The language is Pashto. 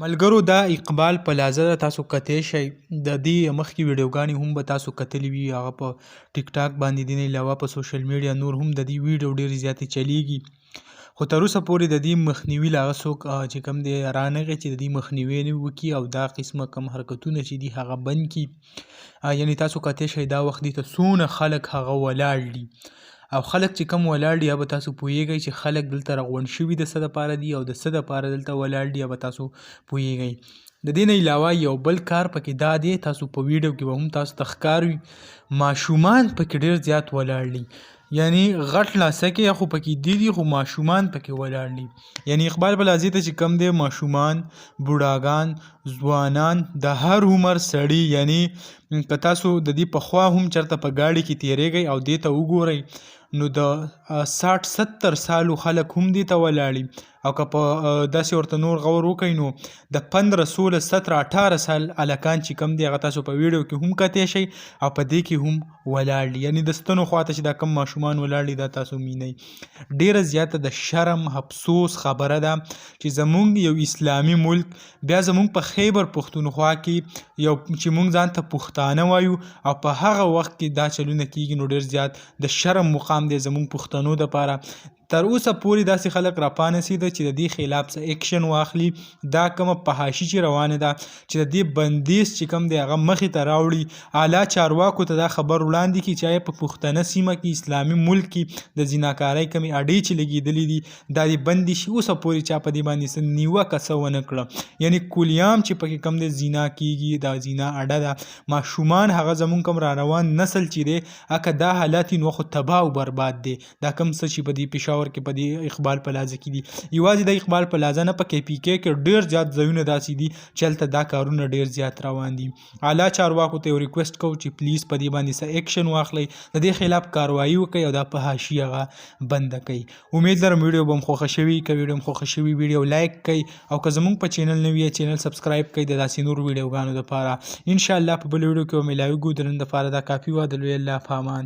ملګرو دا اقبال پلازه ده، تاسو کتی شئ. د دې مخکې ویډیوګانې هم به تاسو کتلې وي، هغه په ټیک ټاک باندې دي، نه علاوه په سوشل میډیا نور هم د دې ویډیو ډېرې زیاتې چلیږي، خو تر اوسه پورې د دې مخنیوي لا هغه څوک چې کوم دی رانغی چې د دې مخنیوي وکړي او دا قسمه کوم حرکتونه چې دي هغه بند کړي. یعنې تاسو کتی شئ دا وخت دې ته څونه خلک هغه ولاړ دي، او خلک چې کم ولاړ دي یا به تاسو پوهیږئ چې خلک دلته راغونډ شوي د څه دپاره دي او د څه دپاره دلته ولاړ دي، یا به تاسو پوهیږئ. د دې نه علاوه یو بل کار پکې دا دی، تاسو په ویډیو کې به هم تاسو ته ښکار وي ماشومان پکې ډېر زیات ولاړ دي، یعنې غټ لاسکې خو پکې دي خو ماشومان پکې ولاړ دي. یعنې اقبال پلازې ته چې کم دی ماشومان، بوډاګان، ځوانان، د هر عمر سړي، یعنې که تاسو د دې پخوا هم چېرته په ګاډي کې تېرېږئ او دې ته وګورئ نو د 60-70 سالو خلک هم دې ته ولاړ دي، او که په داسې ورته نور غور وکئ نو د 15-16-17-18 سال هلکان چې کم دي هغه تاسو په ویډیو کې هم کتی شئ او په دې کې هم ولاړ دي. یعنې د ستنو خواته چې دا کم ماشومان ولاړ دي دا تاسو وینئ. ډېره زیاته د شرم افسوس خبره ده چې زمونږ یو اسلامي ملک، بیا زمونږ په خیبر پښتونخوا کې یو چې مونږ ځان ته پښتانه وایو او په هغه وخت کې دا چلونه کیږي، نو ډېر زیات د شرم مقام دی زمونږ پښتنو دپاره. تر اوسه پورې داسې خلک راپانسېده چې د دې خلاف څه اکشن واخلي. دا کومه فحاشي چې روانه ده چې د دې بندیز چې کوم دی هغه مخې ته راوړي، اعلی چارواکو ته دا خبر وړاندې کړي چې آیا په پښتنه سیمه کې اسلامي ملک کې د زیناکارۍ کمې اډې چې لګېدلې دي دا دې بندې شي. اوسه پورې چا په دې باندې څه نیوکه څه ونه کړه. یعنې کلیام چې پکې کم دی زینا کېږي، دا زینا اډه ده، ماشومان هغه زمونږ کوم را روان نسل چې دی اکه دا حالات نو خو تباه او برباد دی. دا کوم څه چې په دې پېښور کې په دې اقبال پلازه کې دي، یوازې د اقبال پلازه نه، په KPK کې ډېر زیات ځایونه داسې دي چې هلته دا کارونه ډېر زیات روان دي. اعلی چارواکو ته یو ریکویسټ کوو چې پلیز په دې باندې څه اکشن واخلئ، د دې خلاف کاروایي وکړئ او دا فحاشي هغه بنده کړئ. امید لرم ویډیو به هم خوښه شوي. که ویډیو هم خوښه شوي ویډیو لایک کړئ، او که زمونږ په چینل نوي یې چینل سبسکرایب کړئ د داسې نور ویډیوګانو دپاره. انشاءالله په بل ویډیو کې به ملاویږو. د نن دپاره دا کافي وه. د لوی الله په امان.